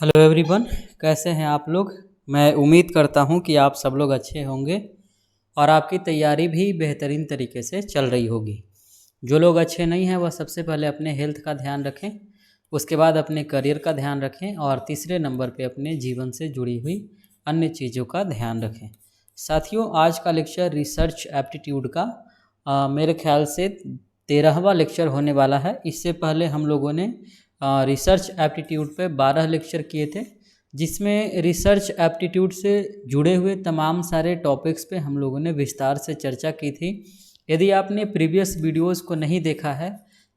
Hello everyone, कैसे हैं आप लोग। मैं उम्मीद करता हूं कि आप सब लोग अच्छे होंगे और आपकी तैयारी भी बेहतरीन तरीके से चल रही होगी। जो लोग अच्छे नहीं हैं वह सबसे पहले अपने हेल्थ का ध्यान रखें, उसके बाद अपने करियर का ध्यान रखें और तीसरे नंबर पे अपने जीवन से जुड़ी हुई अन्य चीज़ों का ध्यान रखें। साथियों, आज का लेक्चर रिसर्च एप्टीट्यूड का मेरे ख्याल से 13वां लेक्चर होने वाला है। इससे पहले हम लोगों ने रिसर्च एप्टीट्यूड पे 12 लेक्चर किए थे, जिसमें रिसर्च एप्टीट्यूड से जुड़े हुए तमाम सारे टॉपिक्स पे हम लोगों ने विस्तार से चर्चा की थी। यदि आपने प्रीवियस वीडियोस को नहीं देखा है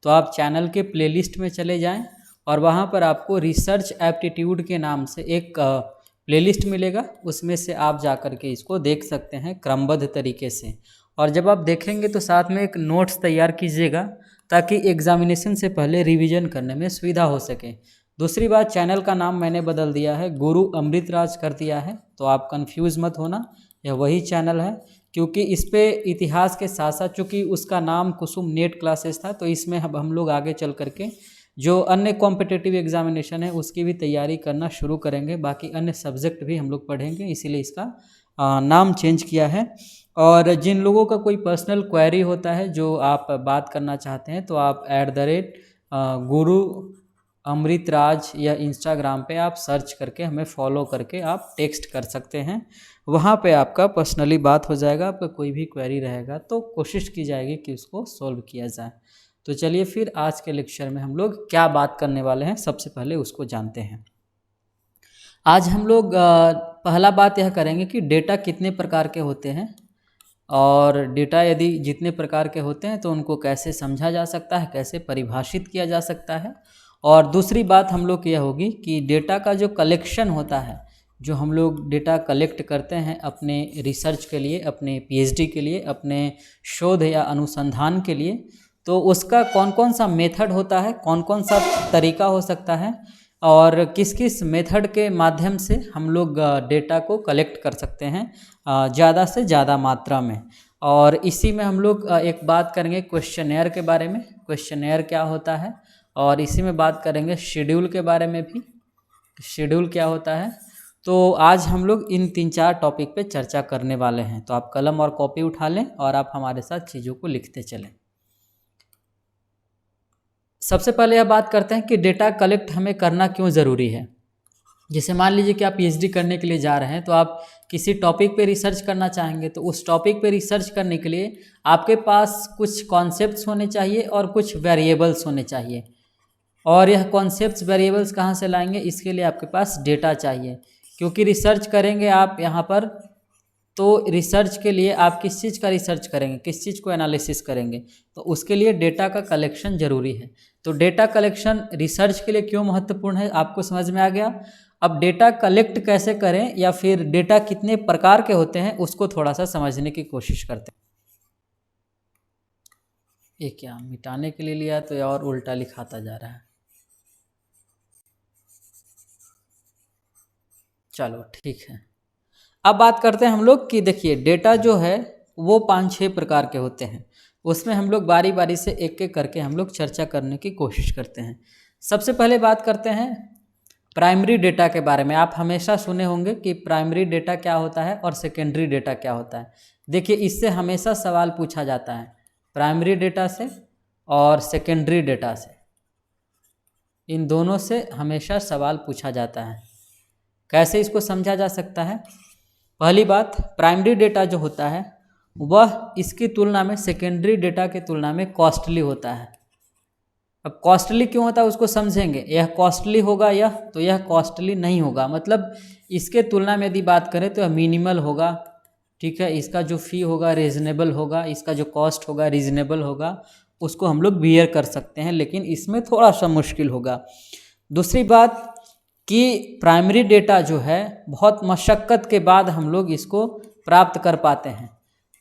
तो आप चैनल के प्लेलिस्ट में चले जाएं और वहां पर आपको रिसर्च एप्टीट्यूड के नाम से एक प्लेलिस्ट मिलेगा। उसमें से आप जा कर के इसको देख सकते हैं क्रमबद्ध तरीके से। और जब आप देखेंगे तो साथ में एक नोट्स तैयार कीजिएगा ताकि एग्जामिनेशन से पहले रिवीजन करने में सुविधा हो सके। दूसरी बात, चैनल का नाम मैंने बदल दिया है, गुरु अमृतराज कर दिया है, तो आप कंफ्यूज मत होना, यह वही चैनल है। क्योंकि इस पे इतिहास के साथ साथ, चूँकि उसका नाम कुसुम नेट क्लासेस था, तो इसमें हम लोग आगे चल करके जो अन्य कॉम्पिटिटिव एग्जामिनेशन है उसकी भी तैयारी करना शुरू करेंगे। बाकी अन्य सब्जेक्ट भी हम लोग पढ़ेंगे, इसीलिए इसका नाम चेंज किया है। और जिन लोगों का कोई पर्सनल क्वेरी होता है जो आप बात करना चाहते हैं तो आप @गुरु अमृतराज या इंस्टाग्राम पे आप सर्च करके हमें फॉलो करके आप टेक्स्ट कर सकते हैं। वहाँ पे आपका पर्सनली बात हो जाएगा। आपका कोई भी क्वेरी रहेगा तो कोशिश की जाएगी कि उसको सॉल्व किया जाए। तो चलिए फिर आज के लेक्चर में हम लोग क्या बात करने वाले हैं, सबसे पहले उसको जानते हैं। आज हम लोग पहला बात यह करेंगे कि डेटा कितने प्रकार के होते हैं और डेटा यदि जितने प्रकार के होते हैं तो उनको कैसे समझा जा सकता है, कैसे परिभाषित किया जा सकता है। और दूसरी बात हम लोग की यह होगी कि डेटा का जो कलेक्शन होता है, जो हम लोग डेटा कलेक्ट करते हैं अपने रिसर्च के लिए, अपने पीएचडी के लिए, अपने शोध या अनुसंधान के लिए, तो उसका कौन कौन सा मेथड होता है, कौन कौन सा तरीका हो सकता है और किस किस मेथड के माध्यम से हम लोग डेटा को कलेक्ट कर सकते हैं ज़्यादा से ज़्यादा मात्रा में। और इसी में हम लोग एक बात करेंगे क्वेश्चनेयर के बारे में, क्वेश्चनेयर क्या होता है, और इसी में बात करेंगे शेड्यूल के बारे में भी, शेड्यूल क्या होता है। तो आज हम लोग इन 3-4 टॉपिक पे चर्चा करने वाले हैं। तो आप कलम और कॉपी उठा लें और आप हमारे साथ चीज़ों को लिखते चलें। सबसे पहले यह बात करते हैं कि डेटा कलेक्ट हमें करना क्यों ज़रूरी है। जैसे मान लीजिए कि आप पीएचडी करने के लिए जा रहे हैं, तो आप किसी टॉपिक पे रिसर्च करना चाहेंगे, तो उस टॉपिक पे रिसर्च करने के लिए आपके पास कुछ कॉन्सेप्ट्स होने चाहिए और कुछ वेरिएबल्स होने चाहिए। और यह कॉन्सेप्ट्स वेरिएबल्स कहाँ से लाएंगे, इसके लिए आपके पास डेटा चाहिए। क्योंकि रिसर्च करेंगे आप यहाँ पर, तो रिसर्च के लिए आप किस चीज़ का रिसर्च करेंगे, किस चीज़ को एनालिसिस करेंगे, तो उसके लिए डेटा का कलेक्शन ज़रूरी है। तो डेटा कलेक्शन रिसर्च के लिए क्यों महत्वपूर्ण है, आपको समझ में आ गया। अब डेटा कलेक्ट कैसे करें या फिर डेटा कितने प्रकार के होते हैं उसको थोड़ा सा समझने की कोशिश करते हैं। ये क्या मिटाने के लिए लिया तो और उल्टा लिखाता जा रहा है। चलो ठीक है। अब बात करते हैं हम लोग कि देखिए डेटा जो है वो 5-6 प्रकार के होते हैं। उसमें हम लोग बारी बारी से एक एक करके हम लोग चर्चा करने की कोशिश करते हैं। सबसे पहले बात करते हैं प्राइमरी डेटा के बारे में। आप हमेशा सुने होंगे कि प्राइमरी डेटा क्या होता है और सेकेंडरी डेटा क्या होता है। देखिए इससे हमेशा सवाल पूछा जाता है, प्राइमरी डेटा से और सेकेंडरी डेटा से, इन दोनों से हमेशा सवाल पूछा जाता है। कैसे इसको समझा जा सकता है। पहली बात, प्राइमरी डेटा जो होता है वह इसकी तुलना में सेकेंडरी डेटा की तुलना में कॉस्टली होता है। अब कॉस्टली क्यों होता है उसको समझेंगे। यह कॉस्टली होगा यह, तो यह कॉस्टली नहीं होगा, मतलब इसके तुलना में यदि बात करें तो यह मिनिमल होगा, ठीक है। इसका जो फ़ी होगा रीज़नेबल होगा, इसका जो कॉस्ट होगा रीज़नेबल होगा, उसको हम लोग बियर कर सकते हैं, लेकिन इसमें थोड़ा सा मुश्किल होगा। दूसरी बात कि प्राइमरी डेटा जो है बहुत मशक्क़त के बाद हम लोग इसको प्राप्त कर पाते हैं,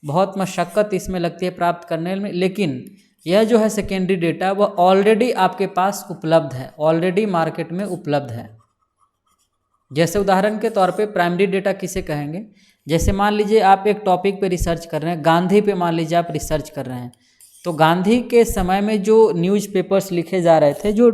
बहुत मशक्क़त इसमें लगती है प्राप्त करने में। लेकिन यह जो है सेकेंडरी डेटा वह ऑलरेडी आपके पास उपलब्ध है, ऑलरेडी मार्केट में उपलब्ध है। जैसे उदाहरण के तौर पे प्राइमरी डेटा किसे कहेंगे, जैसे मान लीजिए आप एक टॉपिक पे रिसर्च कर रहे हैं, गांधी पे मान लीजिए आप रिसर्च कर रहे हैं, तो गांधी के समय में जो न्यूज़पेपर्स लिखे जा रहे थे, जो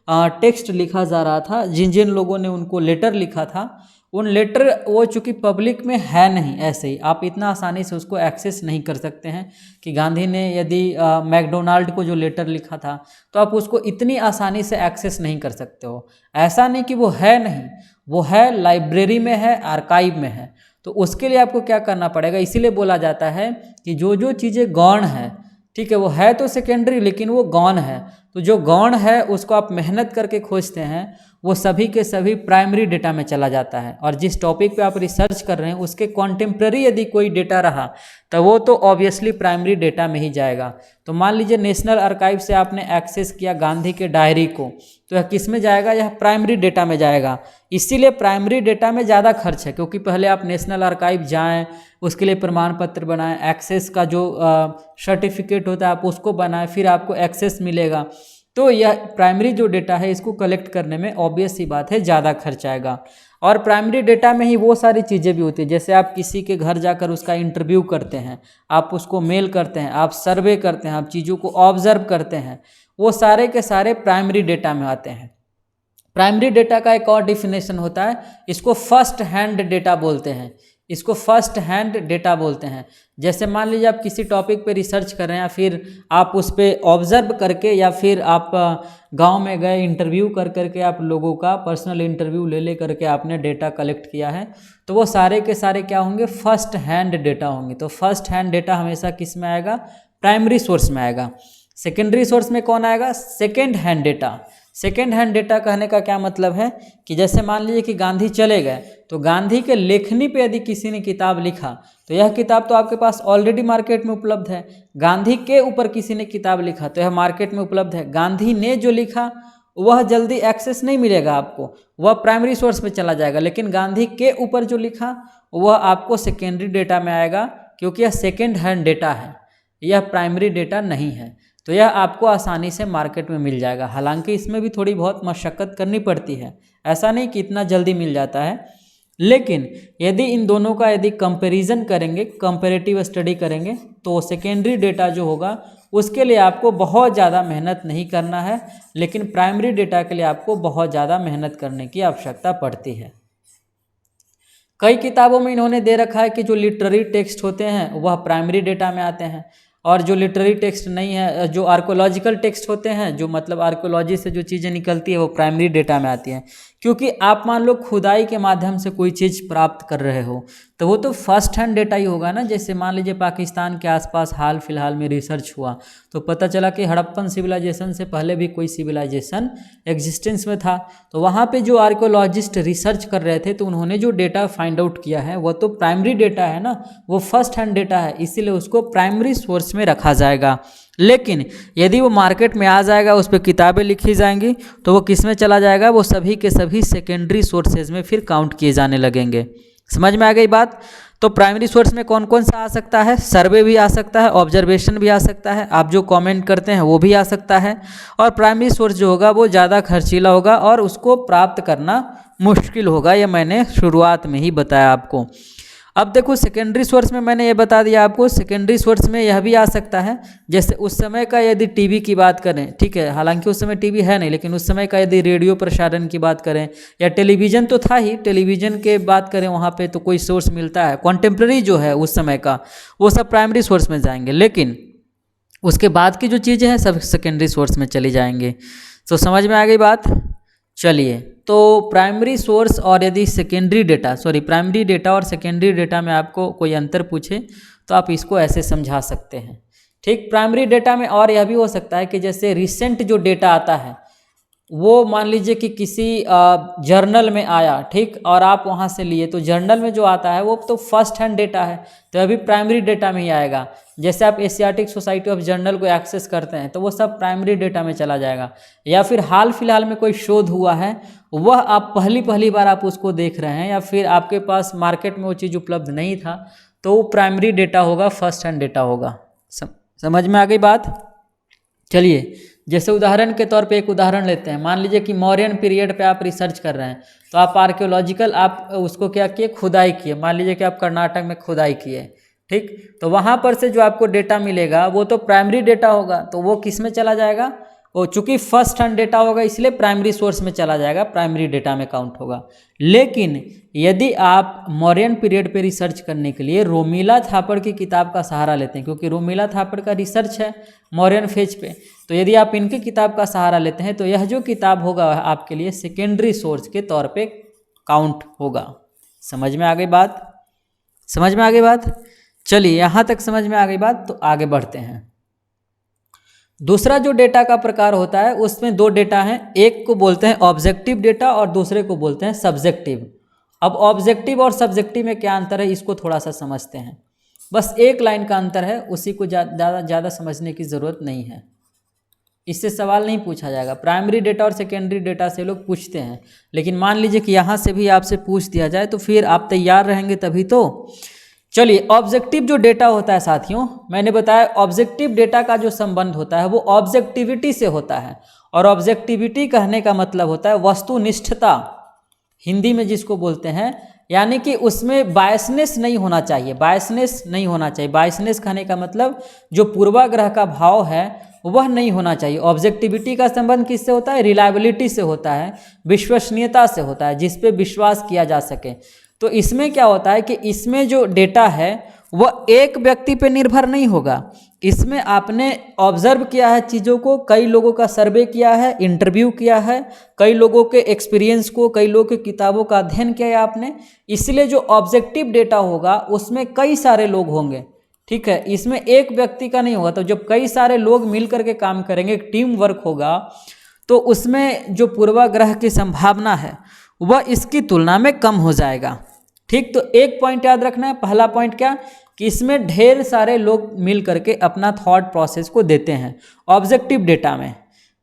टेक्स्ट लिखा जा रहा था, जिन जिन लोगों ने उनको लेटर लिखा था, उन लेटर वो चूँकि पब्लिक में है नहीं, ऐसे ही आप इतना आसानी से उसको एक्सेस नहीं कर सकते हैं कि गांधी ने यदि मैकडोनाल्ड को जो लेटर लिखा था तो आप उसको इतनी आसानी से एक्सेस नहीं कर सकते हो। ऐसा नहीं कि वो है नहीं, वो है, लाइब्रेरी में है, आर्काइव में है। तो उसके लिए आपको क्या करना पड़ेगा, इसीलिए बोला जाता है कि जो जो चीज़ें गौण है, ठीक है, वो है तो सेकेंडरी लेकिन वो गौण है, तो जो गौण है उसको आप मेहनत करके खोजते हैं, वो सभी के सभी प्राइमरी डेटा में चला जाता है। और जिस टॉपिक पे आप रिसर्च कर रहे हैं उसके कॉन्टेम्प्रेरी यदि कोई डेटा रहा तो वो तो ऑब्वियसली प्राइमरी डेटा में ही जाएगा। तो मान लीजिए नेशनल आर्काइव से आपने एक्सेस किया गांधी के डायरी को, तो यह किस में जाएगा, यह प्राइमरी डेटा में जाएगा। इसीलिए प्राइमरी डेटा में ज़्यादा खर्च है, क्योंकि पहले आप नेशनल आर्काइव जाएं, उसके लिए प्रमाण पत्र बनाएं, एक्सेस का जो सर्टिफिकेट होता है आप उसको बनाएं, फिर आपको एक्सेस मिलेगा। तो यह प्राइमरी जो डेटा है इसको कलेक्ट करने में ऑब्वियस सी बात है ज़्यादा खर्च आएगा। और प्राइमरी डेटा में ही वो सारी चीज़ें भी होती है, जैसे आप किसी के घर जाकर उसका इंटरव्यू करते हैं, आप उसको मेल करते हैं, आप सर्वे करते हैं, आप चीज़ों को ऑब्जर्व करते हैं, वो सारे के सारे प्राइमरी डेटा में आते हैं। प्राइमरी डेटा का एक और डिफिनेशन होता है, इसको फर्स्ट हैंड डेटा बोलते हैं, इसको फर्स्ट हैंड डेटा बोलते हैं। जैसे मान लीजिए आप किसी टॉपिक पे रिसर्च कर रहे हैं, या फिर आप उस पर ऑब्जर्व करके, या फिर आप गांव में गए इंटरव्यू कर करके आप लोगों का पर्सनल इंटरव्यू ले करके आपने डेटा कलेक्ट किया है, तो वो सारे के सारे क्या होंगे, फर्स्ट हैंड डेटा होंगे। तो फर्स्ट हैंड डेटा हमेशा किस में आएगा, प्राइमरी सोर्स में आएगा। सेकेंडरी सोर्स में कौन आएगा, second hand data. Second hand data कहने का क्या मतलब है कि जैसे मान लीजिए कि गांधी चले गए, तो गांधी के लेखनी पे यदि किसी ने किताब लिखा तो यह किताब तो आपके पास ऑलरेडी मार्केट में उपलब्ध है। गांधी के ऊपर किसी ने किताब लिखा तो यह मार्केट में उपलब्ध है। गांधी ने जो लिखा वह जल्दी एक्सेस नहीं मिलेगा आपको, वह प्राइमरी सोर्स में चला जाएगा, लेकिन गांधी के ऊपर जो लिखा वह आपको सेकेंडरी डेटा में आएगा, क्योंकि यह सेकेंड हैंड डेटा है, यह प्राइमरी डेटा नहीं है। तो यह आपको आसानी से मार्केट में मिल जाएगा। हालांकि इसमें भी थोड़ी बहुत मशक्क़त करनी पड़ती है, ऐसा नहीं कि इतना जल्दी मिल जाता है, लेकिन यदि इन दोनों का यदि कंपैरिजन करेंगे, कंपैरेटिव स्टडी करेंगे, तो सेकेंडरी डेटा जो होगा उसके लिए आपको बहुत ज़्यादा मेहनत नहीं करना है, लेकिन प्राइमरी डेटा के लिए आपको बहुत ज़्यादा मेहनत करने की आवश्यकता पड़ती है। कई किताबों में इन्होंने दे रखा है कि जो लिटरेरी टेक्स्ट होते हैं वह प्राइमरी डेटा में आते हैं, और जो लिटरेरी टेक्स्ट नहीं है, जो आर्कोलॉजिकल टेक्स्ट होते हैं, जो मतलब आर्कोलॉजी से जो चीज़ें निकलती है वो प्राइमरी डेटा में आती हैं। क्योंकि आप मान लो खुदाई के माध्यम से कोई चीज़ प्राप्त कर रहे हो तो वो तो फर्स्ट हैंड डेटा ही होगा ना। जैसे मान लीजिए पाकिस्तान के आसपास हाल फिलहाल में रिसर्च हुआ तो पता चला कि हड़प्पन सिविलाइजेशन से पहले भी कोई सिविलाइजेशन एग्जिस्टेंस में था, तो वहाँ पे जो आर्कोलॉजिस्ट रिसर्च कर रहे थे तो उन्होंने जो डेटा फाइंड आउट किया है वो तो प्राइमरी डेटा है ना, वो फर्स्ट हैंड डेटा है, इसीलिए उसको प्राइमरी सोर्स में रखा जाएगा। लेकिन यदि वो मार्केट में आ जाएगा, उस पर किताबें लिखी जाएंगी, तो वो किस में चला जाएगा, वो सभी के सभी सेकेंडरी सोर्सेज में फिर काउंट किए जाने लगेंगे। समझ में आ गई बात। तो प्राइमरी सोर्स में कौन कौन सा आ सकता है, सर्वे भी आ सकता है, ऑब्जर्वेशन भी आ सकता है, आप जो कमेंट करते हैं वो भी आ सकता है। और प्राइमरी सोर्स जो होगा वो ज़्यादा खर्चीला होगा और उसको प्राप्त करना मुश्किल होगा, ये मैंने शुरुआत में ही बताया आपको। अब देखो सेकेंडरी सोर्स में मैंने ये बता दिया आपको, सेकेंडरी सोर्स में यह भी आ सकता है, जैसे उस समय का यदि टीवी की बात करें, ठीक है, हालांकि उस समय टीवी है नहीं, लेकिन उस समय का यदि रेडियो प्रसारण की बात करें या टेलीविज़न तो था ही, टेलीविज़न के बात करें वहाँ पे तो कोई सोर्स मिलता है, कॉन्टेम्प्रेरी जो है उस समय का वो सब प्राइमरी सोर्स में जाएंगे, लेकिन उसके बाद की जो चीज़ें हैं सब सेकेंडरी सोर्स में चली जाएंगे। तो समझ में आ गई बात। चलिए, तो प्राइमरी सोर्स और यदि सेकेंडरी डेटा, प्राइमरी डेटा और सेकेंडरी डेटा में आपको कोई अंतर पूछे तो आप इसको ऐसे समझा सकते हैं। ठीक, प्राइमरी डेटा में और यह भी हो सकता है कि जैसे रिसेंट जो डेटा आता है वो मान लीजिए कि किसी जर्नल में आया, ठीक, और आप वहाँ से लिए, तो जर्नल में जो आता है वो तो फर्स्ट हैंड डेटा है, तो अभी प्राइमरी डेटा में ही आएगा। जैसे आप एशियाटिक सोसाइटी ऑफ जर्नल को एक्सेस करते हैं तो वो सब प्राइमरी डेटा में चला जाएगा। या फिर हाल फिलहाल में कोई शोध हुआ है, वह आप पहली बार आप उसको देख रहे हैं, या फिर आपके पास मार्केट में वो चीज़ उपलब्ध नहीं था, तो वो प्राइमरी डेटा होगा, फर्स्ट हैंड डेटा होगा। समझ में आ गई बात। चलिए, जैसे उदाहरण के तौर पे एक उदाहरण लेते हैं, मान लीजिए कि मौर्यन पीरियड पे आप रिसर्च कर रहे हैं, तो आप आर्कियोलॉजिकल आप उसको क्या किए, खुदाई किए। मान लीजिए कि आप कर्नाटक में खुदाई किए, ठीक, तो वहाँ पर से जो आपको डेटा मिलेगा वो तो प्राइमरी डेटा होगा, तो वो किस में चला जाएगा, वो चूंकि फर्स्ट हैंड डेटा होगा इसलिए प्राइमरी सोर्स में चला जाएगा, प्राइमरी डेटा में काउंट होगा। लेकिन यदि आप मौर्यन पीरियड पे रिसर्च करने के लिए रोमिला थापर की किताब का सहारा लेते हैं, क्योंकि रोमिला थापर का रिसर्च है मौर्यन फेज पे, तो यदि आप इनकी किताब का सहारा लेते हैं तो यह जो किताब होगा आपके लिए सेकेंडरी सोर्स के तौर पे काउंट होगा। समझ में आ गई बात? समझ में आ गई बात? चलिए यहाँ तक समझ में आ गई बात, तो आगे बढ़ते हैं। दूसरा जो डेटा का प्रकार होता है उसमें दो डेटा हैं, एक को बोलते हैं ऑब्जेक्टिव डेटा और दूसरे को बोलते हैं सब्जेक्टिव। अब ऑब्जेक्टिव और सब्जेक्टिव में क्या अंतर है इसको थोड़ा सा समझते हैं, बस एक लाइन का अंतर है, उसी को ज़्यादा समझने की ज़रूरत नहीं है, इससे सवाल नहीं पूछा जाएगा। प्राइमरी डेटा और सेकेंडरी डेटा से लोग पूछते हैं, लेकिन मान लीजिए कि यहाँ से भी आपसे पूछ दिया जाए तो फिर आप तैयार रहेंगे तभी तो। चलिए, ऑब्जेक्टिव जो डेटा होता है साथियों, मैंने बताया ऑब्जेक्टिव डेटा का जो संबंध होता है वो ऑब्जेक्टिविटी से होता है, और ऑब्जेक्टिविटी कहने का मतलब होता है वस्तुनिष्ठता, हिंदी में जिसको बोलते हैं, यानी कि उसमें बायसनेस नहीं होना चाहिए, बायसनेस नहीं होना चाहिए। बायसनेस कहने का मतलब जो पूर्वाग्रह का भाव है वह नहीं होना चाहिए। ऑब्जेक्टिविटी का संबंध किससे होता है? रिलायबिलिटी से होता है, विश्वसनीयता से होता है, जिस पे विश्वास किया जा सके। तो इसमें क्या होता है कि इसमें जो डेटा है वह एक व्यक्ति पे निर्भर नहीं होगा, इसमें आपने ऑब्जर्व किया है चीज़ों को, कई लोगों का सर्वे किया है, इंटरव्यू किया है, कई लोगों के एक्सपीरियंस को, कई लोगों की किताबों का अध्ययन किया है आपने, इसलिए जो ऑब्जेक्टिव डेटा होगा उसमें कई सारे लोग होंगे, ठीक है, इसमें एक व्यक्ति का नहीं होगा। तो जब कई सारे लोग मिल करके काम करेंगे, टीम वर्क होगा, तो उसमें जो पूर्वाग्रह की संभावना है वह इसकी तुलना में कम हो जाएगा। ठीक, तो एक पॉइंट याद रखना है, पहला पॉइंट क्या कि इसमें ढेर सारे लोग मिल करके अपना थॉट प्रोसेस को देते हैं ऑब्जेक्टिव डेटा में।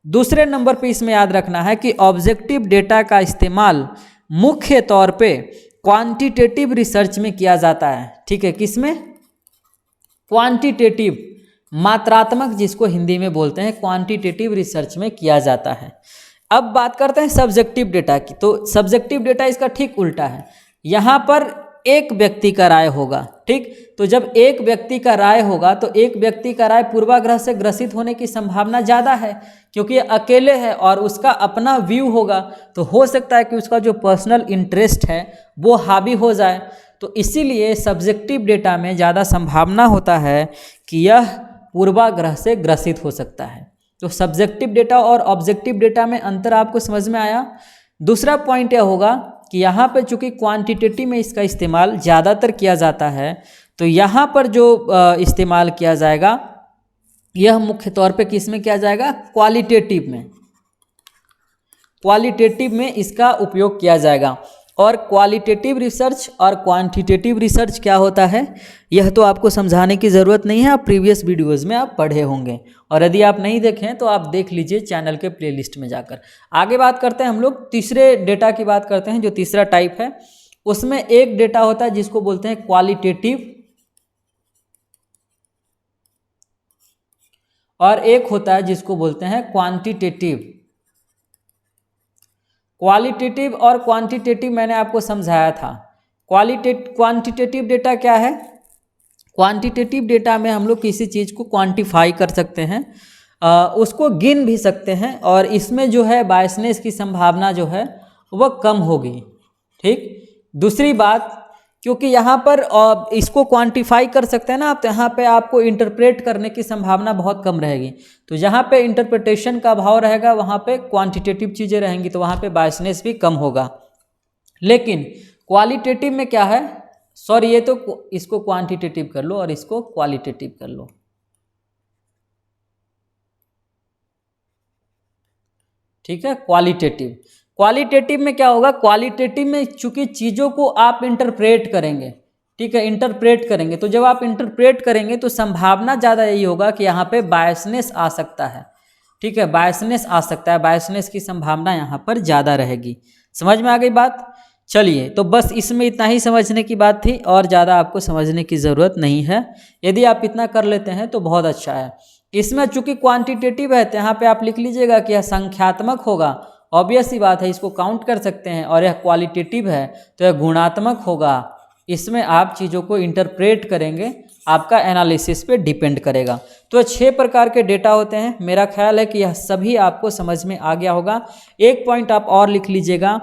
दूसरे नंबर पे इसमें याद रखना है कि ऑब्जेक्टिव डेटा का इस्तेमाल मुख्य तौर पे क्वांटिटेटिव रिसर्च में किया जाता है। ठीक है, किसमें? क्वांटिटेटिव, मात्रात्मक, जिसको हिंदी में बोलते हैं, क्वांटिटेटिव रिसर्च में किया जाता है। अब बात करते हैं सब्जेक्टिव डेटा की। तो सब्जेक्टिव डेटा इसका ठीक उल्टा है, यहाँ पर एक व्यक्ति का राय होगा। ठीक, तो जब एक व्यक्ति का राय होगा तो एक व्यक्ति का राय पूर्वाग्रह से ग्रसित होने की संभावना ज़्यादा है, क्योंकि अकेले है और उसका अपना व्यू होगा, तो हो सकता है कि उसका जो पर्सनल इंटरेस्ट है वो हावी हो जाए। तो इसीलिए सब्जेक्टिव डेटा में ज़्यादा संभावना होता है कि यह पूर्वाग्रह से ग्रसित हो सकता है। तो सब्जेक्टिव डेटा और ऑब्जेक्टिव डेटा में अंतर आपको समझ में आया। दूसरा पॉइंट यह होगा कि यहाँ पर चूंकि क्वांटिटेटिव में इसका इस्तेमाल ज़्यादातर किया जाता है, तो यहाँ पर जो इस्तेमाल किया जाएगा यह मुख्य तौर पे किस में किया जाएगा? क्वालिटेटिव में। क्वालिटेटिव में इसका उपयोग किया जाएगा। और क्वालिटेटिव रिसर्च और क्वांटिटेटिव रिसर्च क्या होता है यह तो आपको समझाने की ज़रूरत नहीं है, आप प्रीवियस वीडियोज़ में आप पढ़े होंगे, और यदि आप नहीं देखें तो आप देख लीजिए चैनल के प्लेलिस्ट में जाकर। आगे बात करते हैं हम लोग तीसरे डेटा की बात करते हैं, जो तीसरा टाइप है उसमें एक डेटा होता है जिसको बोलते हैं क्वालिटेटिव, और एक होता है जिसको बोलते हैं क्वांटिटेटिव। क्वालिटेटिव और क्वांटिटेटिव मैंने आपको समझाया था। क्वांटिटेटिव डेटा क्या है? क्वांटिटेटिव डेटा में हम लोग किसी चीज़ को क्वांटिफाई कर सकते हैं, उसको गिन भी सकते हैं, और इसमें जो है बायसनेस की संभावना जो है वह कम होगी। ठीक, दूसरी बात, क्योंकि यहाँ पर इसको क्वांटिफाई कर सकते हैं ना आप, तो यहाँ पे आपको इंटरप्रेट करने की संभावना बहुत कम रहेगी। तो जहाँ पे इंटरप्रिटेशन का भाव रहेगा वहाँ पे क्वांटिटेटिव चीज़ें रहेंगी, तो वहाँ पे बायसनेस भी कम होगा। लेकिन क्वालिटेटिव में क्या है, सॉरी ये तो इसको क्वांटिटेटिव कर लो और इसको क्वालिटेटिव कर लो। ठीक है, क्वालिटेटिव। क्वालिटेटिव में क्या होगा? क्वालिटेटिव में चूंकि चीज़ों को आप इंटरप्रेट करेंगे, ठीक है, इंटरप्रेट करेंगे, तो जब आप इंटरप्रेट करेंगे तो संभावना ज़्यादा यही होगा कि यहाँ पे बायसनेस आ सकता है। ठीक है, बायसनेस आ सकता है, बायसनेस की संभावना यहाँ पर ज़्यादा रहेगी। समझ में आ गई बात? चलिए, तो बस इसमें इतना ही समझने की बात थी, और ज़्यादा आपको समझने की ज़रूरत नहीं है। यदि आप इतना कर लेते हैं तो बहुत अच्छा है। इसमें चूंकि क्वांटिटेटिव है तो यहाँ पे आप लिख लीजिएगा कि यह संख्यात्मक होगा, ऑब्वियस सी बात है, इसको काउंट कर सकते हैं। और यह क्वालिटेटिव है तो यह गुणात्मक होगा, इसमें आप चीज़ों को इंटरप्रेट करेंगे, आपका एनालिसिस पे डिपेंड करेगा। तो 6 प्रकार के डेटा होते हैं। मेरा ख्याल है कि यह सभी आपको समझ में आ गया होगा। एक पॉइंट आप और लिख लीजिएगा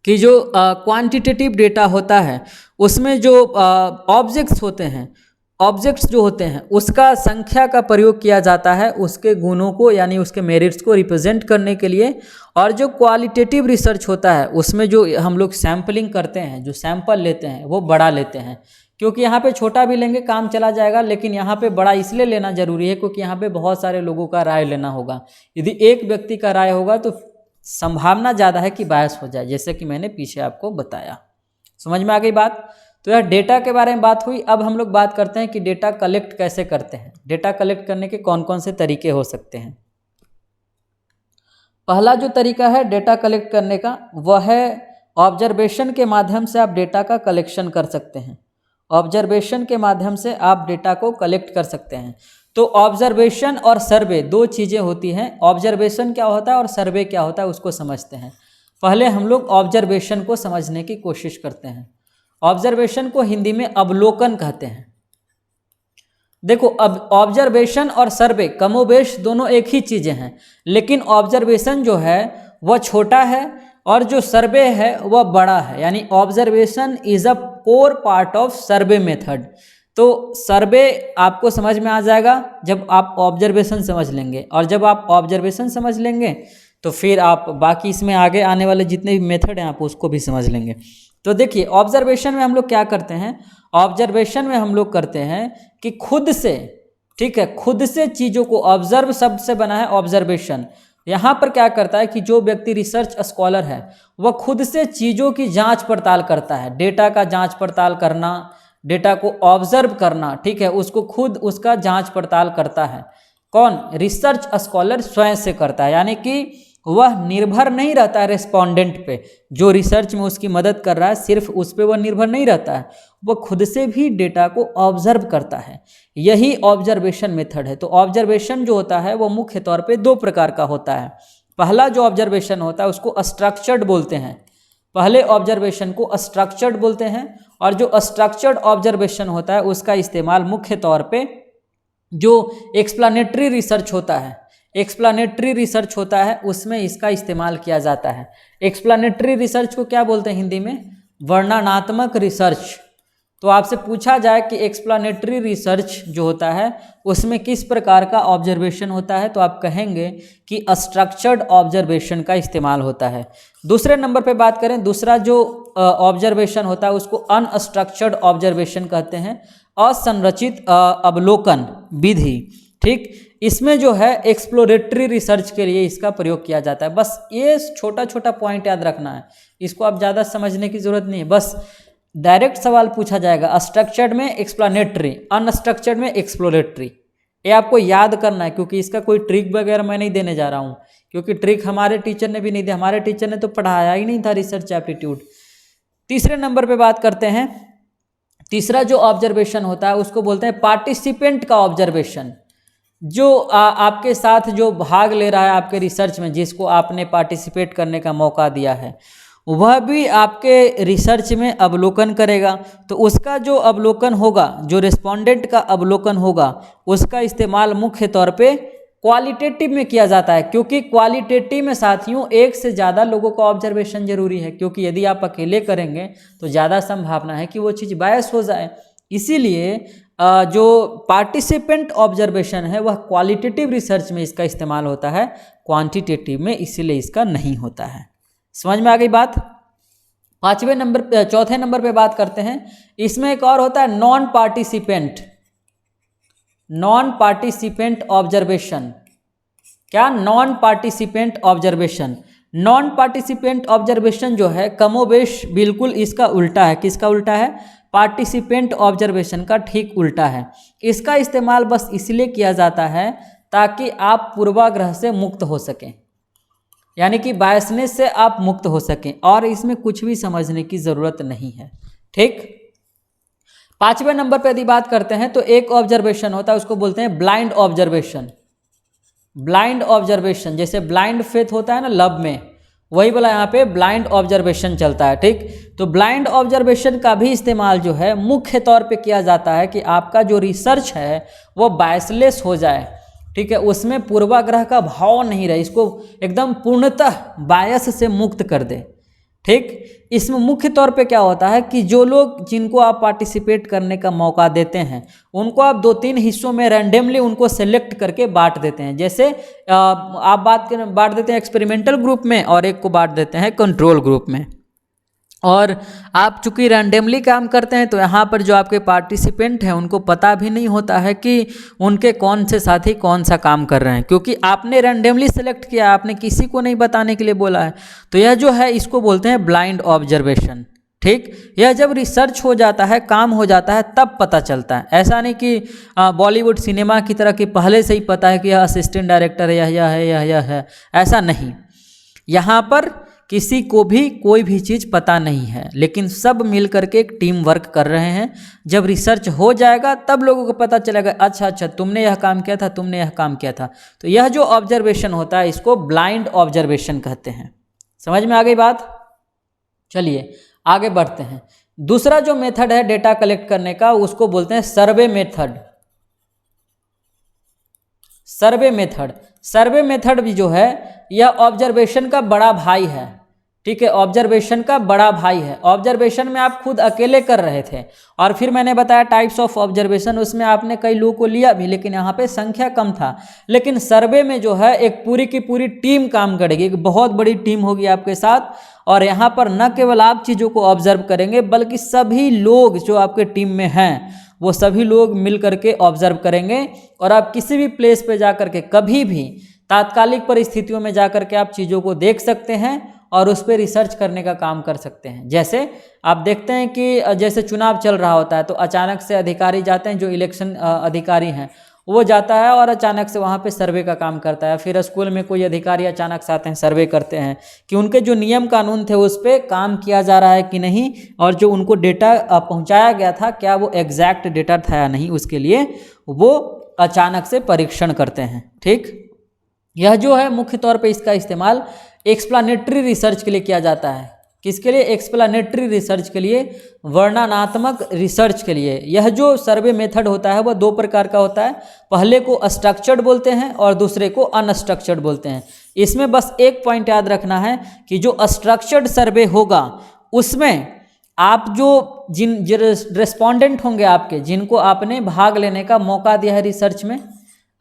कि जो क्वांटिटेटिव डेटा होता है उसमें जो ऑब्जेक्ट्स होते हैं, ऑब्जेक्ट्स जो होते हैं उसका संख्या का प्रयोग किया जाता है उसके गुणों को यानी उसके मेरिट्स को रिप्रेजेंट करने के लिए। और जो क्वालिटेटिव रिसर्च होता है उसमें जो हम लोग सैम्पलिंग करते हैं, जो सैंपल लेते हैं वो बड़ा लेते हैं, क्योंकि यहाँ पे छोटा भी लेंगे काम चला जाएगा, लेकिन यहाँ पे बड़ा इसलिए लेना जरूरी है क्योंकि यहाँ पे बहुत सारे लोगों का राय लेना होगा। यदि एक व्यक्ति का राय होगा तो संभावना ज़्यादा है कि बायस हो जाए, जैसे कि मैंने पीछे आपको बताया। समझ में आ गई बात? तो यह डेटा के बारे में बात हुई। अब हम लोग बात करते हैं कि डेटा कलेक्ट कैसे करते हैं। डेटा कलेक्ट करने के कौन कौन से तरीके हो सकते हैं। पहला जो तरीका है डेटा कलेक्ट करने का वह है ऑब्जर्वेशन के माध्यम से आप डेटा का कलेक्शन कर सकते हैं। ऑब्जर्वेशन के माध्यम से आप डेटा को कलेक्ट कर सकते हैं। तो ऑब्जर्वेशन और सर्वे दो चीज़ें होती हैं। ऑब्जर्वेशन क्या होता है और सर्वे क्या होता है उसको समझते हैं। पहले हम लोग ऑब्जर्वेशन को समझने की कोशिश करते हैं। ऑब्जर्वेशन को हिंदी में अवलोकन कहते हैं। देखो, अब ऑब्जर्वेशन और सर्वे कमोबेश दोनों एक ही चीज़ें हैं, लेकिन ऑब्जर्वेशन जो है वह छोटा है और जो सर्वे है वह बड़ा है। यानी observation is a core part of survey method. तो सर्वे आपको समझ में आ जाएगा जब आप ऑब्जर्वेशन समझ लेंगे, और जब आप ऑब्जर्वेशन समझ लेंगे तो फिर आप बाकी इसमें आगे आने वाले जितने भी मेथड हैं आप उसको भी समझ लेंगे। तो देखिए, ऑब्जर्वेशन में हम लोग क्या करते हैं। ऑब्जर्वेशन में हम लोग करते हैं कि खुद से, ठीक है, खुद से चीज़ों को, ऑब्जर्व शब्द से बना है ऑब्जर्वेशन। यहाँ पर क्या करता है कि जो व्यक्ति रिसर्च स्कॉलर है वह खुद से चीज़ों की जांच पड़ताल करता है। डेटा का जांच पड़ताल करना, डेटा को ऑब्जर्व करना, ठीक है, उसको खुद उसका जांच पड़ताल करता है। कौन? रिसर्च स्कॉलर स्वयं से करता है। यानी कि वह निर्भर नहीं रहता है रेस्पोंडेंट पे, जो रिसर्च में उसकी मदद कर रहा है सिर्फ उस पे वह निर्भर नहीं रहता है, वह खुद से भी डेटा को ऑब्जर्व करता है। यही ऑब्जर्वेशन मेथड है। तो ऑब्जर्वेशन जो होता है वो मुख्य तौर पे दो प्रकार का होता है। पहला जो ऑब्जर्वेशन होता है उसको स्ट्रक्चर्ड बोलते हैं। पहले ऑब्जर्वेशन को स्ट्रक्चर्ड बोलते हैं, और जो स्ट्रक्चर्ड ऑब्जर्वेशन होता है उसका इस्तेमाल मुख्य तौर पे जो एक्सप्लेनेटरी रिसर्च होता है, एक्सप्लेनेटरी रिसर्च होता है उसमें इसका इस्तेमाल किया जाता है। एक्सप्लेनेटरी रिसर्च को क्या बोलते हैं हिंदी में? वर्णनात्मक रिसर्च। तो आपसे पूछा जाए कि एक्सप्लेनेटरी रिसर्च जो होता है उसमें किस प्रकार का ऑब्जर्वेशन होता है, तो आप कहेंगे कि स्ट्रक्चर्ड ऑब्जर्वेशन का इस्तेमाल होता है। दूसरे नंबर पे बात करें, दूसरा जो ऑब्जर्वेशन होता है उसको अनस्ट्रक्चर्ड ऑब्जर्वेशन कहते हैं, असंरचित अवलोकन विधि। ठीक, इसमें जो है एक्सप्लोरेटरी रिसर्च के लिए इसका प्रयोग किया जाता है। बस ये छोटा छोटा पॉइंट याद रखना है, इसको आप ज़्यादा समझने की जरूरत नहीं है। बस डायरेक्ट सवाल पूछा जाएगा, स्ट्रक्चर्ड में एक्सप्लेनेटरी, अनस्ट्रक्चर्ड में एक्सप्लोरेटरी। ये आपको याद करना है, क्योंकि इसका कोई ट्रिक वगैरह मैं नहीं देने जा रहा हूँ, क्योंकि ट्रिक हमारे टीचर ने भी नहीं दिया। हमारे टीचर ने तो पढ़ाया ही नहीं था रिसर्च एप्टीट्यूड। तीसरे नंबर पे बात करते हैं। तीसरा जो ऑब्जर्वेशन होता है उसको बोलते हैं पार्टिसिपेंट का ऑब्जर्वेशन। जो आपके साथ जो भाग ले रहा है आपके रिसर्च में, जिसको आपने पार्टिसिपेट करने का मौका दिया है, वह भी आपके रिसर्च में अवलोकन करेगा। तो उसका जो अवलोकन होगा, जो रिस्पोंडेंट का अवलोकन होगा, उसका इस्तेमाल मुख्य तौर पे क्वालिटेटिव में किया जाता है। क्योंकि क्वालिटेटिव में साथियों एक से ज़्यादा लोगों का ऑब्जर्वेशन जरूरी है, क्योंकि यदि आप अकेले करेंगे तो ज़्यादा संभावना है कि वो चीज़ बायस हो जाए। इसीलिए जो पार्टिसिपेंट ऑब्जर्वेशन है वह क्वालिटेटिव रिसर्च में इसका इस्तेमाल होता है, क्वांटिटेटिव में इसीलिए इसका नहीं होता है। समझ में आ गई बात? चौथे नंबर पे बात करते हैं। इसमें एक और होता है non participant, non participant observation. क्या? Non participant observation. Non participant observation जो है कमोबेश बिल्कुल इसका उल्टा है। किसका उल्टा है? पार्टिसिपेंट ऑब्जर्वेशन का ठीक उल्टा है। इसका इस्तेमाल बस इसलिए किया जाता है ताकि आप पूर्वाग्रह से मुक्त हो सकें, यानी कि बायसनेस से आप मुक्त हो सकें, और इसमें कुछ भी समझने की ज़रूरत नहीं है। ठीक, पांचवें नंबर पे यदि बात करते हैं तो एक ऑब्जर्वेशन होता है उसको बोलते हैं ब्लाइंड ऑब्जर्वेशन। ब्लाइंड ऑब्जर्वेशन, जैसे ब्लाइंड फेथ होता है ना लव में, वही बोला यहाँ पे ब्लाइंड ऑब्जर्वेशन चलता है, ठीक। तो ब्लाइंड ऑब्जर्वेशन का भी इस्तेमाल जो है मुख्य तौर पे किया जाता है कि आपका जो रिसर्च है वो बायसलेस हो जाए, ठीक है, उसमें पूर्वाग्रह का भाव नहीं रहे, इसको एकदम पूर्णतः बायस से मुक्त कर दे, ठीक। इसमें मुख्य तौर पे क्या होता है कि जो लोग जिनको आप पार्टिसिपेट करने का मौका देते हैं उनको आप 2-3 हिस्सों में रैंडमली उनको सेलेक्ट करके बांट देते हैं। जैसे आप बांट देते हैं एक्सपेरिमेंटल ग्रुप में और एक को बांट देते हैं कंट्रोल ग्रुप में। और आप चूंकि रैंडमली काम करते हैं तो यहाँ पर जो आपके पार्टिसिपेंट हैं उनको पता भी नहीं होता है कि उनके कौन से साथी कौन सा काम कर रहे हैं, क्योंकि आपने रैंडमली सेलेक्ट किया, आपने किसी को नहीं बताने के लिए बोला है। तो यह जो है इसको बोलते हैं ब्लाइंड ऑब्जर्वेशन, ठीक। यह जब रिसर्च हो जाता है, काम हो जाता है, तब पता चलता है। ऐसा नहीं कि बॉलीवुड सिनेमा की तरह कि पहले से ही पता है कि यह असिस्टेंट डायरेक्टर है, यह है, ऐसा नहीं। यहाँ पर किसी को भी कोई भी चीज़ पता नहीं है, लेकिन सब मिल करके एक टीम वर्क कर रहे हैं। जब रिसर्च हो जाएगा तब लोगों को पता चलेगा, अच्छा तुमने यह काम किया था, तुमने यह काम किया था। तो यह जो ऑब्जर्वेशन होता है इसको ब्लाइंड ऑब्जर्वेशन कहते हैं। समझ में आ गई बात? चलिए आगे बढ़ते हैं। दूसरा जो मेथड है डेटा कलेक्ट करने का उसको बोलते हैं सर्वे मेथड। सर्वे मेथड भी जो है यह ऑब्जर्वेशन का बड़ा भाई है, ठीक है, ऑब्जर्वेशन का बड़ा भाई है। ऑब्जर्वेशन में आप खुद अकेले कर रहे थे और फिर मैंने बताया टाइप्स ऑफ ऑब्जर्वेशन, उसमें आपने कई लोगों को लिया भी, लेकिन यहाँ पे संख्या कम था। लेकिन सर्वे में जो है एक पूरी की पूरी टीम काम करेगी, एक बहुत बड़ी टीम होगी आपके साथ, और यहाँ पर न केवल आप चीज़ों को ऑब्जर्व करेंगे बल्कि सभी लोग जो आपके टीम में हैं वो सभी लोग मिल करके ऑब्जर्व करेंगे। और आप किसी भी प्लेस पे जा करके कभी भी तात्कालिक परिस्थितियों में जा करके आप चीज़ों को देख सकते हैं और उस पर रिसर्च करने का काम कर सकते हैं। जैसे आप देखते हैं कि जैसे चुनाव चल रहा होता है तो अचानक से अधिकारी जाते हैं, जो इलेक्शन अधिकारी हैं वो जाता है और अचानक से वहाँ पे सर्वे का काम करता है। फिर स्कूल में कोई अधिकारी अचानक से आते हैं, सर्वे करते हैं कि उनके जो नियम कानून थे उस पर काम किया जा रहा है कि नहीं, और जो उनको डेटा पहुँचाया गया था क्या वो एग्जैक्ट डेटा था या नहीं, उसके लिए वो अचानक से परीक्षण करते हैं, ठीक। यह जो है मुख्य तौर पे इसका इस्तेमाल एक्सप्लानेटरी रिसर्च के लिए किया जाता है। किसके लिए? एक्सप्लानेटरी रिसर्च के लिए, वर्णनात्मक रिसर्च के लिए। यह जो सर्वे मेथड होता है वह 2 प्रकार का होता है। पहले को स्ट्रक्चर्ड बोलते हैं और दूसरे को अनस्ट्रक्चर्ड बोलते हैं। इसमें बस एक पॉइंट याद रखना है कि जो स्ट्रक्चर्ड सर्वे होगा उसमें आप जिन रेस्पोंडेंट होंगे आपके, जिनको आपने भाग लेने का मौका दिया है रिसर्च में,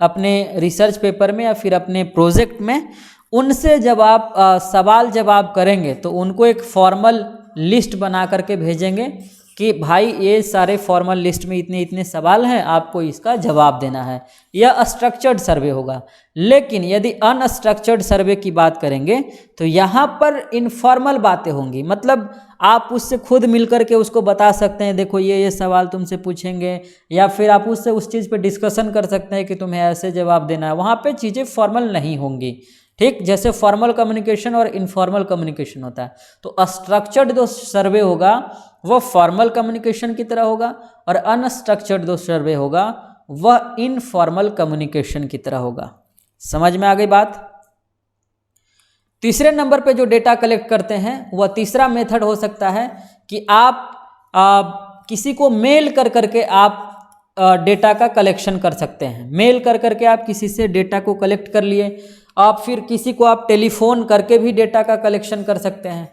अपने रिसर्च पेपर में या फिर अपने प्रोजेक्ट में, उनसे जब आप सवाल जवाब करेंगे तो उनको एक फॉर्मल लिस्ट बना करके भेजेंगे कि भाई ये सारे फॉर्मल लिस्ट में इतने इतने सवाल हैं, आपको इसका जवाब देना है। यह स्ट्रक्चर्ड सर्वे होगा। लेकिन यदि अनस्ट्रक्चर्ड सर्वे की बात करेंगे तो यहाँ पर इनफॉर्मल बातें होंगी, मतलब आप उससे खुद मिल करके उसको बता सकते हैं, देखो ये सवाल तुमसे पूछेंगे, या फिर आप उससे उस चीज़ पे डिस्कशन कर सकते हैं कि तुम्हें ऐसे जवाब देना है। वहाँ पे चीज़ें फॉर्मल नहीं होंगी, ठीक। जैसे फॉर्मल कम्युनिकेशन और इनफॉर्मल कम्युनिकेशन होता है, तो स्ट्रक्चर्ड जो सर्वे होगा वह फॉर्मल कम्युनिकेशन की तरह होगा और अनस्ट्रक्चर्ड जो सर्वे होगा वह इनफॉर्मल कम्युनिकेशन की तरह होगा। समझ में आ गई बात? तीसरे नंबर पे जो डेटा कलेक्ट करते हैं वह तीसरा मेथड हो सकता है कि आप किसी को मेल कर करके आप डेटा का कलेक्शन कर सकते हैं। मेल कर करके आप किसी से डेटा को कलेक्ट कर लिए। आप फिर किसी को आप टेलीफोन करके भी डेटा का कलेक्शन कर सकते हैं।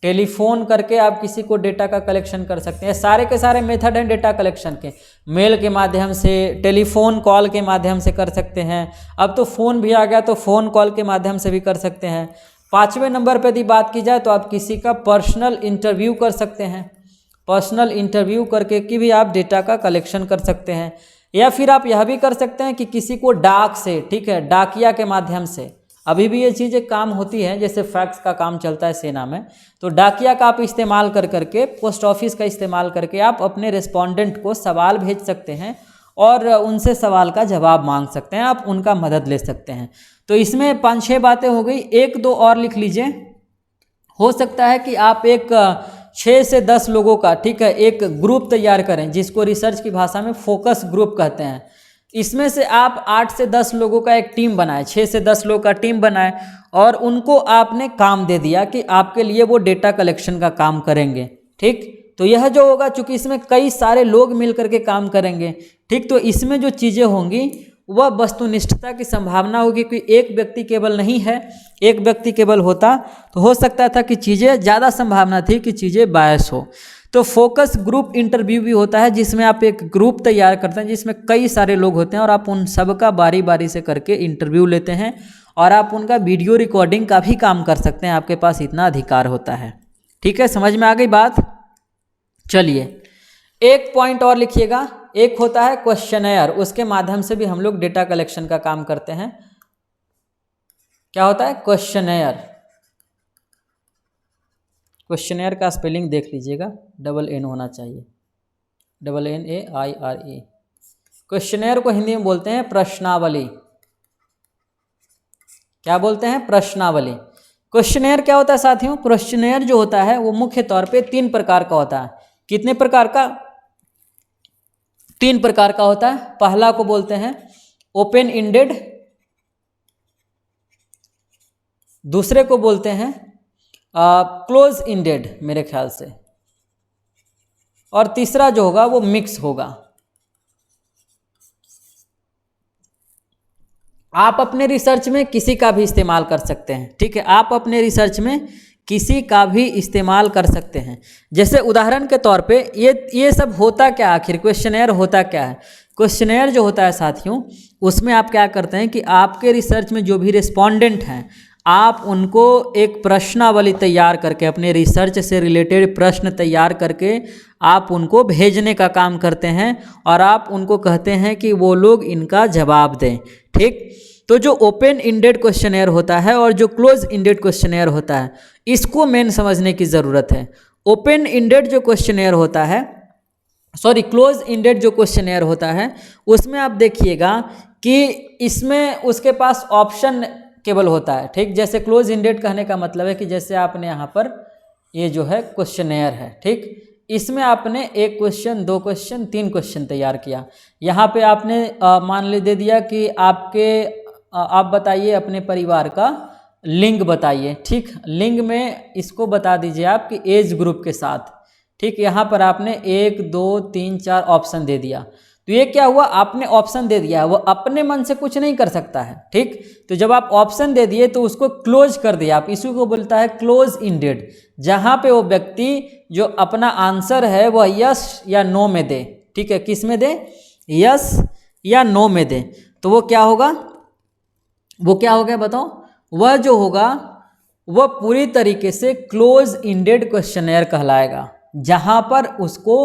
टेलीफोन करके आप किसी को डेटा का कलेक्शन कर सकते हैं। सारे के सारे मेथड हैं डेटा कलेक्शन के। मेल के माध्यम से, टेलीफोन कॉल के माध्यम से कर सकते हैं। अब तो फ़ोन भी आ गया तो फ़ोन कॉल के माध्यम से भी कर सकते हैं। 5वें नंबर पर यदि बात की जाए तो आप किसी का पर्सनल इंटरव्यू कर सकते हैं। पर्सनल इंटरव्यू करके की भी आप डेटा का कलेक्शन कर सकते हैं। या फिर आप यह भी कर सकते हैं कि किसी को डाक से, ठीक है, डाकिया के माध्यम से, अभी भी ये चीज़ें काम होती हैं, जैसे फैक्स का काम चलता है सेना में, तो डाकिया का आप इस्तेमाल कर करके, पोस्ट ऑफिस का इस्तेमाल करके आप अपने रिस्पोंडेंट को सवाल भेज सकते हैं और उनसे सवाल का जवाब मांग सकते हैं, आप उनका मदद ले सकते हैं। तो इसमें 5-6 बातें हो गई, 1-2 और लिख लीजिए। हो सकता है कि आप एक 6 से 10 लोगों का, ठीक है, एक ग्रुप तैयार करें जिसको रिसर्च की भाषा में फोकस ग्रुप कहते हैं। इसमें से आप 8 से 10 लोगों का एक टीम बनाए, 6 से 10 लोगों का टीम बनाए और उनको आपने काम दे दिया कि आपके लिए वो डेटा कलेक्शन का काम करेंगे। ठीक, तो यह जो होगा, चूंकि इसमें कई सारे लोग मिल करके काम करेंगे, ठीक, तो इसमें जो चीज़ें होंगी वह वस्तुनिष्ठता की संभावना होगी कि एक व्यक्ति केवल नहीं है, एक व्यक्ति केवल होता तो हो सकता था कि चीज़ें ज़्यादा संभावना थी कि चीज़ें बायस हो। तो फोकस ग्रुप इंटरव्यू भी होता है जिसमें आप एक ग्रुप तैयार करते हैं जिसमें कई सारे लोग होते हैं और आप उन सब का बारी बारी से करके इंटरव्यू लेते हैं और आप उनका वीडियो रिकॉर्डिंग का भी काम कर सकते हैं, आपके पास इतना अधिकार होता है। ठीक है, समझ में आ गई बात। चलिए एक पॉइंट और लिखिएगा, एक होता है क्वेश्चनेयर, उसके माध्यम से भी हम लोग डेटा कलेक्शन का काम करते हैं। क्या होता है क्वेश्चनेयर? क्वेश्चनेयर का स्पेलिंग देख लीजिएगा, डबल एन होना चाहिए, NAIRE। क्वेश्चनेयर को हिंदी में बोलते हैं प्रश्नावली। क्या बोलते हैं? प्रश्नावली। क्वेश्चनेयर क्या होता है साथियों? क्वेश्चनेयर जो होता है वो मुख्य तौर पे 3 प्रकार का होता है। कितने प्रकार का? 3 प्रकार का होता है। पहला को बोलते हैं ओपन इंडेड, दूसरे को बोलते हैं क्लोज इंडेड मेरे ख्याल से, और तीसरा जो होगा वो मिक्स होगा। आप अपने रिसर्च में किसी का भी इस्तेमाल कर सकते हैं। ठीक है, आप अपने रिसर्च में किसी का भी इस्तेमाल कर सकते हैं। जैसे उदाहरण के तौर पे ये सब होता क्या आखिर? क्वेश्चनेयर होता क्या है? क्वेश्चनेयर जो होता है साथियों, उसमें आप क्या करते हैं कि आपके रिसर्च में जो भी रिस्पोंडेंट हैं, आप उनको एक प्रश्नावली तैयार करके, अपने रिसर्च से रिलेटेड प्रश्न तैयार करके आप उनको भेजने का काम करते हैं और आप उनको कहते हैं कि वो लोग इनका जवाब दें। ठीक, तो जो ओपन इंडेड क्वेश्चनेयर होता है और जो क्लोज इंडेड क्वेश्चनेयर होता है, इसको मेन समझने की ज़रूरत है। ओपन इंडेड जो क्वेश्चनेयर होता है, क्लोज इंडेड जो क्वेश्चनेयर होता है, उसमें आप देखिएगा कि इसमें उसके पास ऑप्शन केवल होता है। ठीक, जैसे क्लोज इंडेड कहने का मतलब है कि जैसे आपने यहाँ पर ये जो है क्वेश्चनेयर है, ठीक, इसमें आपने 1 क्वेश्चन, 2 क्वेश्चन, 3 क्वेश्चन तैयार किया। यहाँ पे आपने मान ले दे दिया कि आप बताइए अपने परिवार का लिंग बताइए। ठीक, लिंग में इसको बता दीजिए आप कि एज ग्रुप के साथ। ठीक, यहाँ पर आपने 1, 2, 3, 4 ऑप्शन दे दिया। तो ये क्या हुआ? आपने ऑप्शन दे दिया, वो अपने मन से कुछ नहीं कर सकता है। ठीक, तो जब आप ऑप्शन दे दिए तो उसको क्लोज कर दिया आप, इसी को बोलता है क्लोज इंडेड, जहाँ पे वो व्यक्ति जो अपना आंसर है वह यस या नो में दे। ठीक है, किस में दे? यस या नो में दे। तो वो क्या होगा? वो क्या हो गया बताओ? वह जो होगा वह पूरी तरीके से क्लोज इंडेड क्वेश्चनेयर कहलाएगा, जहाँ पर उसको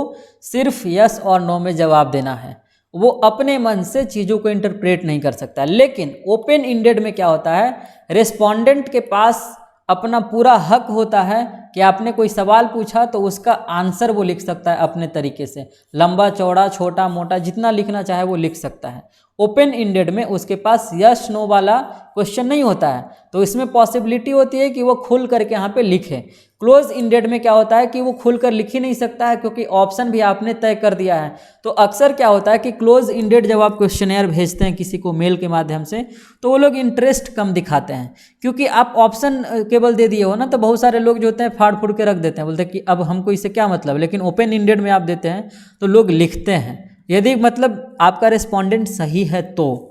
सिर्फ यस और नो में जवाब देना है, वो अपने मन से चीज़ों को इंटरप्रेट नहीं कर सकता। लेकिन ओपन इंडेड में क्या होता है? रिस्पोंडेंट के पास अपना पूरा हक होता है कि आपने कोई सवाल पूछा तो उसका आंसर वो लिख सकता है अपने तरीके से, लंबा चौड़ा छोटा मोटा जितना लिखना चाहे वो लिख सकता है। ओपन इंडेड में उसके पास यस नो वाला क्वेश्चन नहीं होता है, तो इसमें पॉसिबिलिटी होती है कि वो खुल करके यहाँ पे लिखे। क्लोज इंडेड में क्या होता है कि वो खुलकर लिख ही नहीं सकता है, क्योंकि ऑप्शन भी आपने तय कर दिया है। तो अक्सर क्या होता है कि क्लोज इंडेड जब आप क्वेश्चनेयर भेजते हैं किसी को मेल के माध्यम से, तो वो लोग इंटरेस्ट कम दिखाते हैं, क्योंकि आप ऑप्शन केवल दे दिए हो ना, तो बहुत सारे लोग जो होते हैं फाड़ फूड़ के रख देते हैं, बोलते हैं कि अब हमको इससे क्या मतलब। लेकिन ओपन इंडेड में आप देते हैं तो लोग लिखते हैं, यदि मतलब आपका रिस्पोंडेंट सही है तो।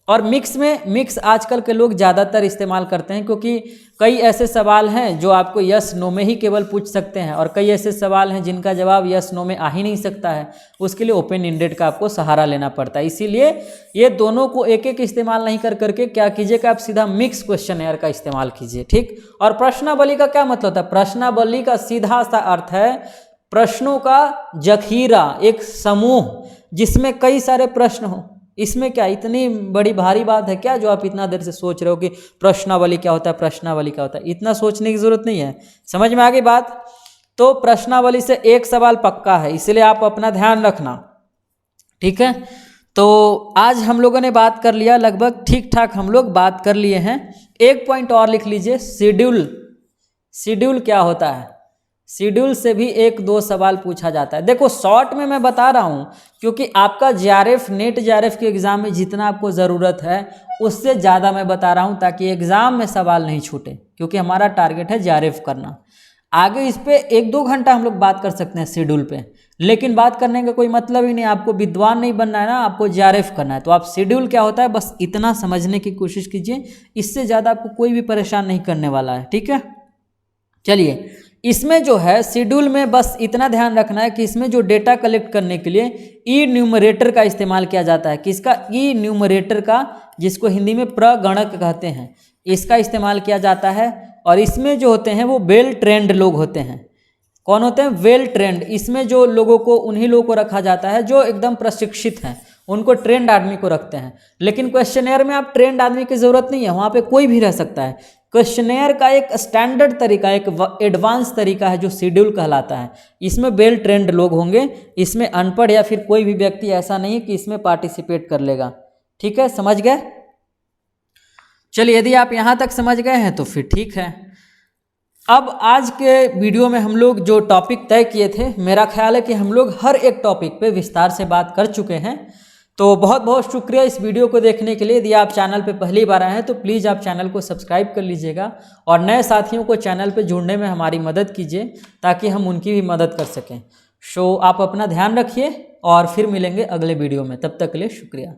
और मिक्स में, मिक्स आजकल के लोग ज़्यादातर इस्तेमाल करते हैं, क्योंकि कई ऐसे सवाल हैं जो आपको यस नो में ही केवल पूछ सकते हैं, और कई ऐसे सवाल हैं जिनका जवाब यस नो में आ ही नहीं सकता है, उसके लिए ओपन इंडेड का आपको सहारा लेना पड़ता है। इसीलिए ये दोनों को एक एक इस्तेमाल नहीं कर करके क्या कीजिए कि आप सीधा मिक्स क्वेश्चनेयर का इस्तेमाल कीजिए। ठीक, और प्रश्नावली का क्या मतलब होता है? प्रश्नावली का सीधा सा अर्थ है प्रश्नों का जखीरा, एक समूह जिसमें कई सारे प्रश्न हो। इसमें क्या इतनी बड़ी भारी बात है क्या जो आप इतना देर से सोच रहे हो कि प्रश्नावली क्या होता है, प्रश्नावली क्या होता है? इतना सोचने की जरूरत नहीं है, समझ में आ गई बात? तो प्रश्नावली से एक सवाल पक्का है, इसलिए आप अपना ध्यान रखना। ठीक है, तो आज हम लोगों ने बात कर लिया, लगभग ठीक ठाक हम लोग बात कर लिए हैं। एक पॉइंट और लिख लीजिए, शेड्यूल। शेड्यूल क्या होता है? शेड्यूल से भी 1-2 सवाल पूछा जाता है। देखो शॉर्ट में मैं बता रहा हूँ, क्योंकि आपका जेआरएफ नेट जेआरएफ के एग्ज़ाम में जितना आपको ज़रूरत है उससे ज़्यादा मैं बता रहा हूँ, ताकि एग्ज़ाम में सवाल नहीं छूटे, क्योंकि हमारा टारगेट है जेआरएफ करना। आगे इस पे 1-2 घंटा हम लोग बात कर सकते हैं शेड्यूल पे, लेकिन बात करने का कोई मतलब ही नहीं। आपको विद्वान नहीं बनना है ना, आपको जेआरएफ करना है। तो आप शेड्यूल क्या होता है बस इतना समझने की कोशिश कीजिए, इससे ज़्यादा आपको कोई भी परेशान नहीं करने वाला है, ठीक है। चलिए, इसमें जो है शेड्यूल में बस इतना ध्यान रखना है कि इसमें जो डेटा कलेक्ट करने के लिए ई न्यूमरेटर का इस्तेमाल किया जाता है। किसका? ई न्यूमरेटर का, जिसको हिंदी में प्रगणक कहते हैं, इसका इस्तेमाल किया जाता है। और इसमें जो होते हैं वो वेल ट्रेंड लोग होते हैं। कौन होते हैं? Well trained. इसमें जो लोगों को, उन्हीं लोगों को रखा जाता है जो एकदम प्रशिक्षित हैं, उनको ट्रेंड आदमी को रखते हैं। लेकिन क्वेश्चनेयर में आप ट्रेंड आदमी की ज़रूरत नहीं है, वहाँ पे कोई भी रह सकता है। क्वेश्चनेयर का एक स्टैंडर्ड तरीका, एक एडवांस तरीका है जो शेड्यूल कहलाता है। इसमें वेल ट्रेंड लोग होंगे, इसमें अनपढ़ या फिर कोई भी व्यक्ति ऐसा नहीं है कि इसमें पार्टिसिपेट कर लेगा, ठीक है, समझ गए। चलिए, यदि आप यहाँ तक समझ गए हैं तो फिर ठीक है। अब आज के वीडियो में हम लोग जो टॉपिक तय किए थे, मेरा ख्याल है कि हम लोग हर एक टॉपिक पे विस्तार से बात कर चुके हैं। तो बहुत बहुत शुक्रिया इस वीडियो को देखने के लिए। यदि आप चैनल पे पहली बार आए हैं तो प्लीज़ आप चैनल को सब्सक्राइब कर लीजिएगा और नए साथियों को चैनल पे जुड़ने में हमारी मदद कीजिए, ताकि हम उनकी भी मदद कर सकें। आप अपना ध्यान रखिए और फिर मिलेंगे अगले वीडियो में। तब तक के लिए शुक्रिया।